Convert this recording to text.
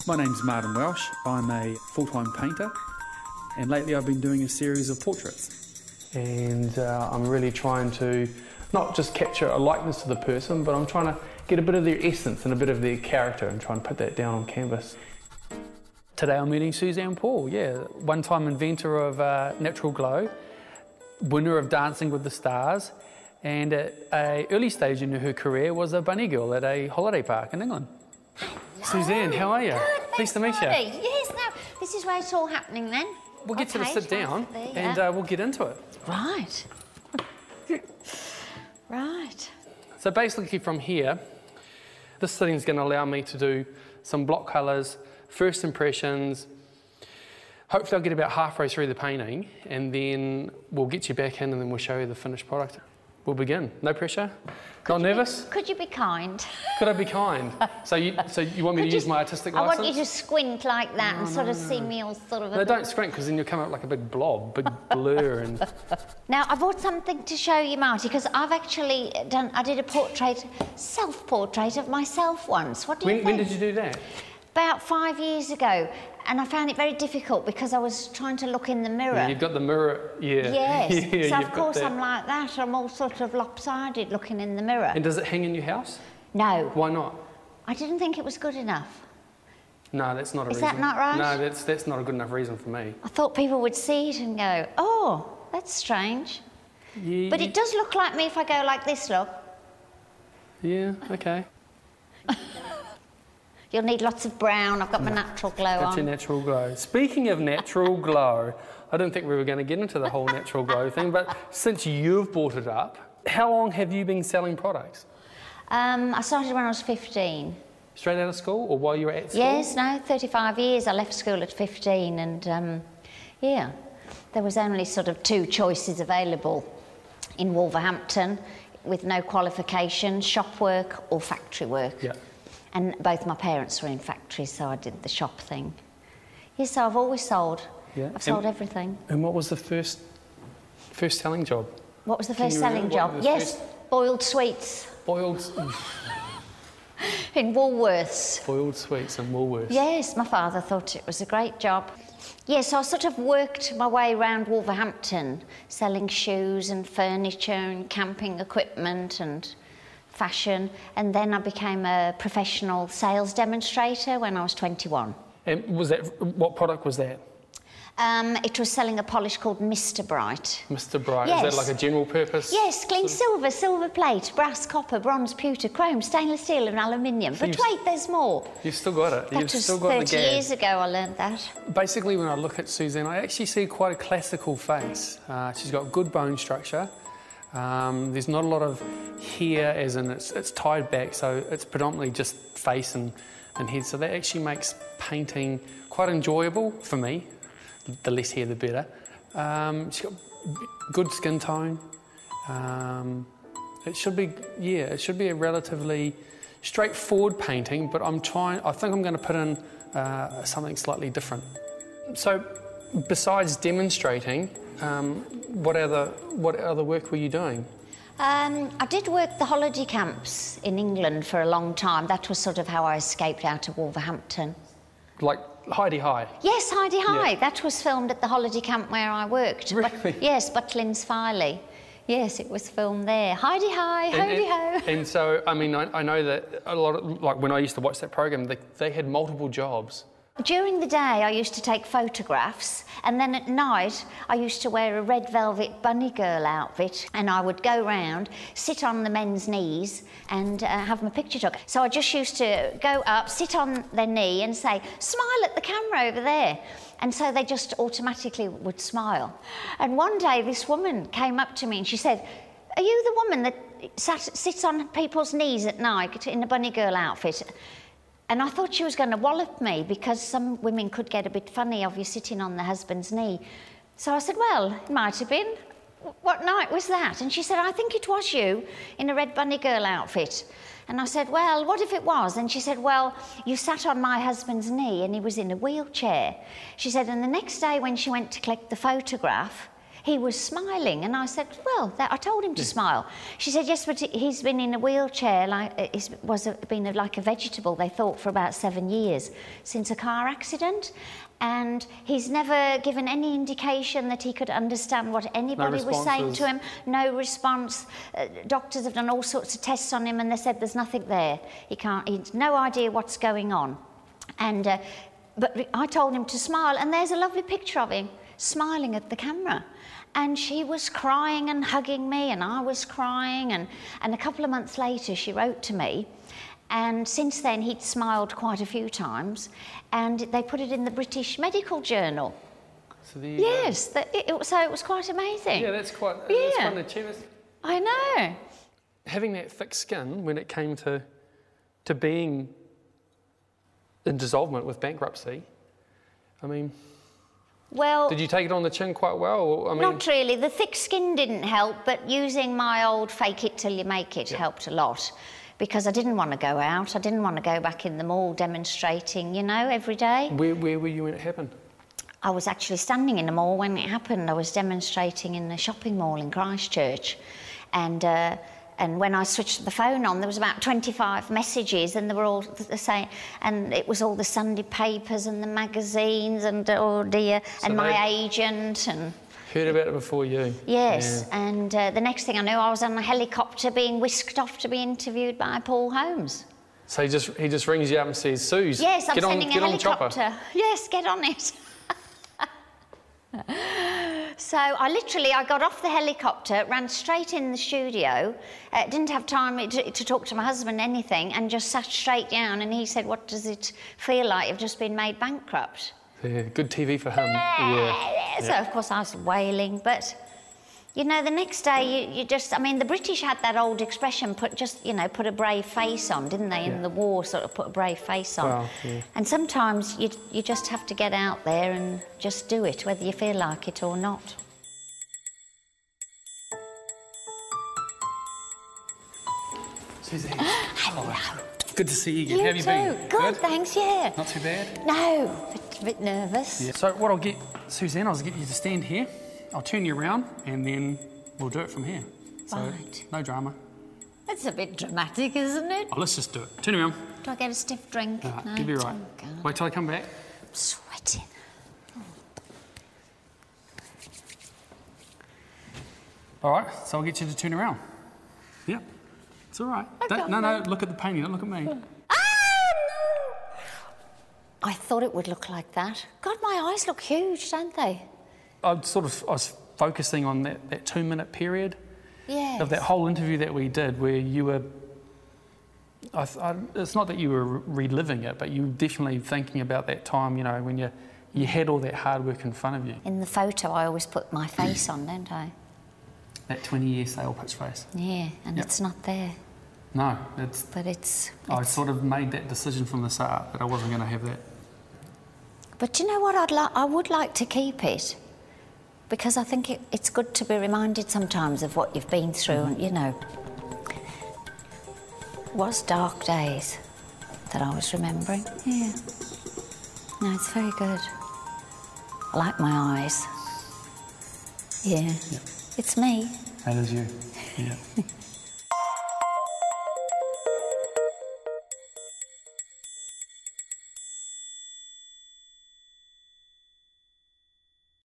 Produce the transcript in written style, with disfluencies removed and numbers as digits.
My name's Marty Welch. I'm a full-time painter, and lately I've been doing a series of portraits. And I'm really trying to not just capture a likeness to the person, but I'm trying to get a bit of their essence and a bit of their character and try and put that down on canvas. Today I'm meeting Suzanne Paul, one-time inventor of natural glow, winner of Dancing with the Stars, and at an early stage in her career was a bunny girl at a holiday park in England. Suzanne, how are you? Good, Pleased to meet you. Yes, no, this is where it's all happening then. We'll get you to sit down and we'll get into it. Right. Right. So basically from here, this sitting is going to allow me to do some block colours, first impressions. Hopefully I'll get about halfway through the painting and then we'll get you back in and then we'll show you the finished product. We'll begin. No pressure? Not nervous? Could you be kind? Could I be kind? So you want me to use my artistic license? I want you to squint like that and sort of see me all sort of... No, don't squint, because then you'll come up like a big blob, big blur and... Now, I brought something to show you, Marty, because I've actually I did a portrait, self-portrait of myself once. What do you think? When did you do that? About 5 years ago, and I found it very difficult because I was trying to look in the mirror. Yeah, you've got the mirror, yeah. Yes, yeah, so of course I'm like that. I'm all sort of lopsided looking in the mirror. And does it hang in your house? No. Why not? I didn't think it was good enough. No, that's not a reason. Is that not right? No, that's not a good enough reason for me. I thought people would see it and go, oh, that's strange. Yeah, but it does look like me if I go like this, look. Yeah, okay. You'll need lots of brown. I've got my natural glow on. That's your natural glow. Speaking of natural glow, I didn't think we were going to get into the whole natural glow thing, but since you've brought it up, how long have you been selling products? I started when I was 15. Straight out of school or while you were at school? Yes, no, 35 years. I left school at 15 and, yeah, there was only sort of 2 choices available in Wolverhampton with no qualification, shop work or factory work. Yeah. And both my parents were in factories, so I did the shop thing. Yes, so I've always sold. Yeah. I've sold everything. And what was the first selling job? What was the first selling job? Yes, boiled sweets. Boiled... in Woolworths. Boiled sweets in Woolworths. Yes, my father thought it was a great job. Yes, so I sort of worked my way around Wolverhampton, selling shoes and furniture and camping equipment and fashion, and then I became a professional sales demonstrator when I was 21. And what product was that? It was selling a polish called Mr. Bright. Mr. Bright, yes. Is that like a general purpose? Yes, clean silver, silver plate, brass, copper, bronze, pewter, chrome, stainless steel and aluminium. So but wait, there's more. You've still got it. That was 30 years ago I learned that. Basically, when I look at Suzanne, I actually see quite a classical face. She's got good bone structure. There's not a lot of hair, as in it's tied back, so it's predominantly just face and head. So that actually makes painting quite enjoyable for me. The less hair, the better. She's got good skin tone. It should be a relatively straightforward painting, but I think I'm going to put in something slightly different. So, besides demonstrating, what other work were you doing? I did work the holiday camps in England for a long time. That was sort of how I escaped out of Wolverhampton. Like Heidi High? Yes, Heidi High. Yeah. That was filmed at the holiday camp where I worked. Really? Yes, Butlins Filey. Yes, it was filmed there. Heidi High, Heidi Ho. And so, I mean, I know that a lot of, like when I used to watch that program, they had multiple jobs. During the day, I used to take photographs, and then at night, I used to wear a red velvet bunny girl outfit, and I would go round, sit on the men's knees, and have my picture took. So I just used to go up, sit on their knee, and say, "Smile at the camera over there." And so they just automatically would smile. And one day, this woman came up to me, and she said, "Are you the woman that sits on people's knees at night in a bunny girl outfit?" And I thought she was going to wallop me because some women could get a bit funny of you sitting on the husband's knee. So I said, "Well, it might have been. What night was that?" And she said, "I think it was you in a red bunny girl outfit." And I said, "Well, what if it was?" And she said, "Well, you sat on my husband's knee and he was in a wheelchair." She said, and the next day when she went to collect the photograph, he was smiling, and I said, well, I told him to smile. She said, yes, but he's been in a wheelchair, like been like a vegetable, they thought, for about 7 years since a car accident. And he's never given any indication that he could understand what anybody was saying to him. No response. Doctors have done all sorts of tests on him, and they said there's nothing there. He's no idea what's going on. And but I told him to smile, and there's a lovely picture of him smiling at the camera. And she was crying and hugging me, and I was crying. And a couple of months later, she wrote to me. And since then, he'd smiled quite a few times, and they put it in the British Medical Journal. So there you yes, so it was quite amazing. Yeah, that's quite an achievement. I know. Having that thick skin when it came to being in dissolvement with bankruptcy, I mean, well, did you take it on the chin quite well? Or, I mean, not really. The thick skin didn't help, but using my old fake it till you make it helped a lot. Because I didn't want to go out. I didn't want to go back in the mall demonstrating, you know, every day. Where were you when it happened? I was actually standing in the mall when it happened. I was demonstrating in the shopping mall in Christchurch. And when I switched the phone on, there was about 25 messages, and they were all the same. And it was all the Sunday papers and the magazines, and oh dear, so and my agent and... Heard about it before you. Yes, and the next thing I knew, I was on a helicopter being whisked off to be interviewed by Paul Holmes. So he just rings you up and says, Suze, yes, I'm sending a helicopter. Yes, get on it. So I got off the helicopter, ran straight in the studio, didn't have time to talk to my husband, anything, and just sat straight down, and he said, what does it feel like? You've just been made bankrupt. Yeah, good TV for him. Yeah. So, of course, I was wailing, but, you know, the next day you just... I mean, the British had that old expression, put a brave face on, didn't they? In the war, sort of put a brave face on. Well, yeah. And sometimes you just have to get out there and just do it, whether you feel like it or not. Suzanne. Hello. Good to see you again. You How have you been? Good, thanks, yeah. Not too bad? No, a bit nervous. Yeah. So what I'll get, Suzanne, I'll get you to stand here. I'll turn you around, and then we'll do it from here. So, right. No drama. That's a bit dramatic, isn't it? Oh, let's just do it. Turn around. Do I get a stiff drink? No, No, you'll be right. Okay. Wait till I come back. I'm sweating. All right, so I'll get you to turn around. Yep. It's all right. No, look at the painting, don't look at me. Ah, no! I thought it would look like that. God, my eyes look huge, don't they? I was focusing on that 2-minute period of that whole interview that we did, where you were... it's not that you were reliving it, but you were definitely thinking about that time, you know, when you had all that hard work in front of you. In the photo, I always put my face on, don't I? That 20-year sale pitch face. Yeah, and it's not there. No, I sort of made that decision from the start that I wasn't going to have that. But you know what? I would like to keep it, because I think it's good to be reminded sometimes of what you've been through, and you know, it was dark days that I was remembering. Yeah. No, it's very good. I like my eyes. Yeah. Yep. It's me. That is you. Yeah.